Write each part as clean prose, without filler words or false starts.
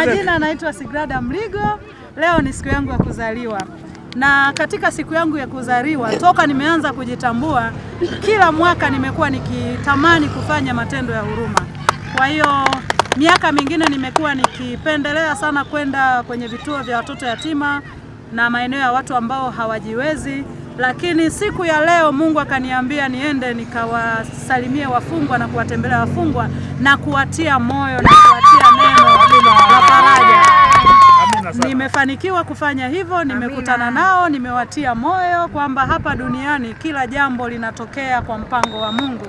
Majina naitwa Sigrada Mligo. Leo ni siku yangu ya kuzaliwa. Na katika siku yangu ya kuzaliwa, toka nimeanza kujitambua, kila mwaka nimekuwa nikitamani kufanya matendo ya huruma. Kwa hiyo miaka mingine nimekuwa nikipendelea sana kwenda kwenye vituo vya watoto yatima na maeneo ya watu ambao hawajiwezi. Lakini siku ya leo Mungu akaniambia niende nikawasalimie wafungwa na kuwatembelea wafungwa na kuwatia moyo na kuwatia neno la faraja. Nimefanikiwa kufanya hivyo, nimekutana nao, nimewatia moyo kwamba hapa duniani kila jambo linatokea kwa mpango wa Mungu.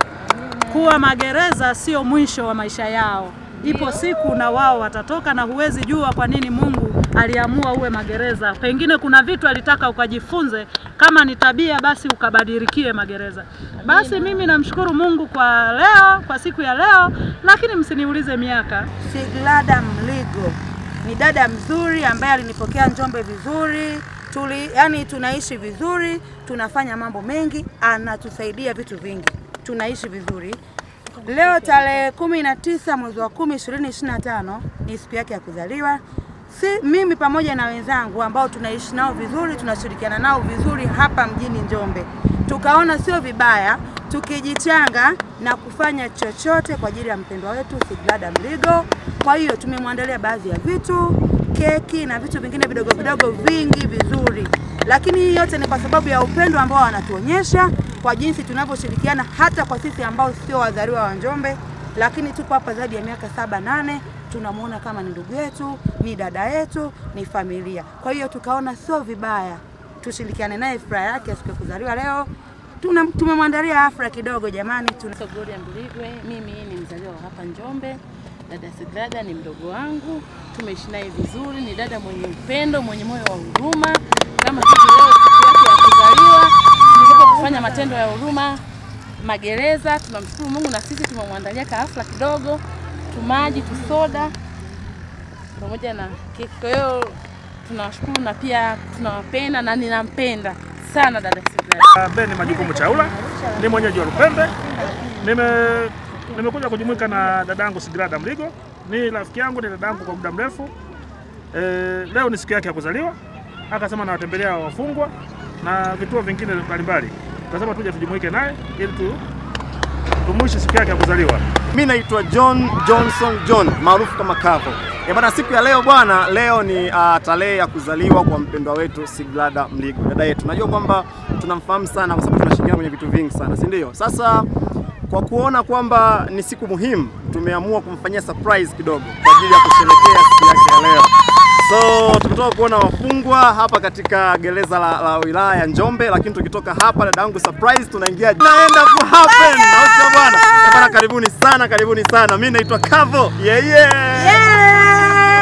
Kuwa magereza sio mwisho wa maisha yao. Ipo siku na wao watatoka, na huwezi jua kwa nini Mungu aliamua uwe magereza. Pengine kuna vitu alitaka ukajifunze, kama ni tabia basi ukabadilikie magereza. Basi mimi namshukuru Mungu kwa leo, kwa siku ya leo, lakini msiniulize miaka. Sigrada Mligo ni dada mzuri ambaye alinipokea Njombe vizuri. Yani tunaishi vizuri, tunafanya mambo mengi, anatusaidia vitu vingi. Tunaishi vizuri. Leo tarehe 19 mwezi wa 10 2025 ni siku yake ya kuzaliwa. Mimi pamoja na wenzangu ambao tunaishi nao vizuri, tunashirikiana nao vizuri hapa mjini Njombe, tukaona sio vibaya tukijichanga na kufanya chochote kwa ajili ya mpendwa wetu Sigrada Mligo. Kwa hiyo tumemwandalia baadhi ya vitu, keki na vitu vingine vidogo vidogo vingi vizuri. Lakini hii yote ni kwa sababu ya upendo ambao anatuonyesha kwa jinsi tunavyoshirikiana, hata kwa sisi ambao sio wazaliwa wa Njombe, lakini tupo hapa zaidi ya miaka 7-8, tunamuona kama ni ndugu yetu, ni dada yetu, ni familia. Kwa hiyo tukaona sio vibaya tushirikiane naye furaha yake siku ya kuzaliwa leo. Tumemwandalia afra kidogo jamani. Gloria Mbiligwe, mimi ni mzaliwa hapa Njombe. Dada Sigrada ni mdogo wangu, tumeishi naye vizuri, ni dada mwenye upendo, mwenye moyo wa huruma. Kama sisi leo siku yake ya kuzaliwa, tunataka kufanya matendo ya huruma magereza. Tunamshukuru Mungu na sisi tumemwandalia hafla kidogo, tumaji, tusoda pamoja na keki. Kwa hiyo tunawashukuru na pia tunawapenda na ninampenda sana dada Sigrada. Ben Majukumu Chaula, ni mwenyeji wa Lupembe. Nimekuja kujumuika na dadangu Sigrada Mligo. Ni rafiki yangu, ni dadangu kwa muda mrefu. Leo ni siku yake ya kuzaliwa. Akasema nawatembelea wafungwa na vituo vingine mbalimbali. Akasema tuje tujumuike naye ili tumuishi siku yake ya kuzaliwa. Mimi naitwa John Johnson John, maarufu kama Kavo. Bwana, siku ya leo bwana, leo ni tarehe ya kuzaliwa kwa mpendwa wetu Sigrada Mligo, dada yetu. Najua kwamba tunamfahamu sana kwa sababu tunashirikiana kwenye vitu vingi sana, si ndio? Sasa kwa kuona kwamba ni siku muhimu, tumeamua kumfanyia surprise kidogo kwa ajili ya kusherehekea siku yake ya leo. So tumetoka kuona wafungwa hapa katika gereza la wilaya ya Njombe, lakini tukitoka hapa dadangu surprise tunaingia naenda ku happen. Na bwana, karibuni sana, karibuni sana. Mimi naitwa Kavo. Yeah.